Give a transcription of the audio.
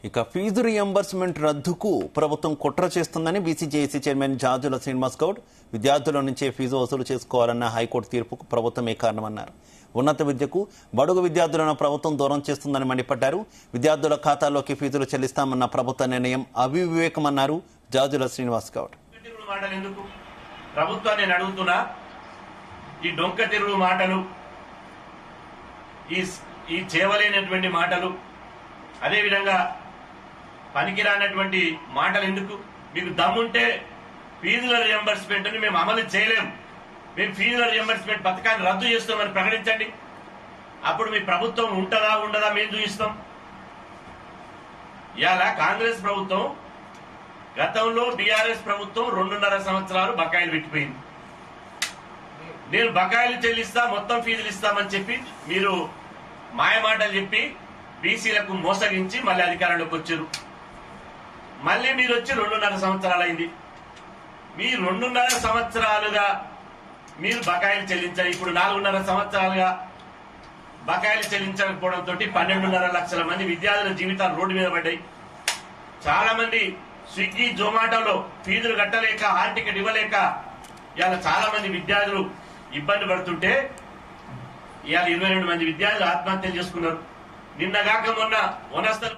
ఇక fee reimbursement రద్దుకు ప్రభుత్వం కుట్ర చేస్తుందని బీసీజేఏసీ చైర్మన్ జాజుల శ్రీనివాస్ గౌడ్ విద్యార్థుల నుంచే ఫీజు వసూలు చేసుకోవాలన్న హైకోర్టు తీర్పుకు ప్రభుత్వమే కారణమన్నారు. ఉన్నత విద్యకు బడుగు విద్యార్థులను ప్రభుత్వం దూరం చేస్తుందని మండిపడ్డారు. విద్యార్థుల ఖాతాల్లోకి ఫీజులు చెల్లిస్తామన్న ప్రభుత్వ నిర్ణయం అవివేకమన్నారు జాజుల శ్రీనివాస్ గౌడ్. ప్రభుత్వాన్ని అడుగుతున్నా, ఈ డొంక తిరుగు మాటలు, ఈ చేయలేనటువంటి మాటలు, అదేవిధంగా పనికిరానటువంటి మాటలు ఎందుకు? మీకు దమ్ముంటే ఫీజుల రియంబర్స్మెంట్ ని మేము అమలు చేయలేం, మేము ఫీజుల రియంబర్స్మెంట్ పథకాన్ని రద్దు చేస్తామని ప్రకటించండి. అప్పుడు మీ ప్రభుత్వం ఉంటదా ఉండదా మేము చూపిస్తాం. ఇవాళ కాంగ్రెస్ ప్రభుత్వం గతంలో బీఆర్ఎస్ ప్రభుత్వం 2.5 సంవత్సరాలు బకాయిలు పెట్టిపోయింది. నేను బకాయిలు చెల్లిస్తా, మొత్తం ఫీజులు ఇస్తామని చెప్పి మీరు మాయమాటలు చెప్పి బీసీలకు మోసగించి మళ్ళీ అధికారంలోకి వచ్చారు. మళ్ళీ మీరు వచ్చి 2.5 సంవత్సరాలు అయింది. మీ 2.5 సంవత్సరాలుగా మీరు బకాయిలు చెల్లించారు. ఇప్పుడు 4.5 సంవత్సరాలుగా బకాయిలు చెల్లించకపోవడంతో 12.5 లక్షల మంది విద్యార్థుల జీవితాలు రోడ్డు మీద పడ్డాయి. చాలా మంది స్విగ్గీ జొమాటోలో ఫీజులు కట్టలేక, హాల్ టికెట్ ఇవ్వలేక ఇవాళ చాలా మంది విద్యార్థులు ఇబ్బంది పడుతుంటే ఇవాళ 22 మంది విద్యార్థులు ఆత్మహత్యలు చేసుకున్నారు. నిన్నగాక మొన్న వనస్థలు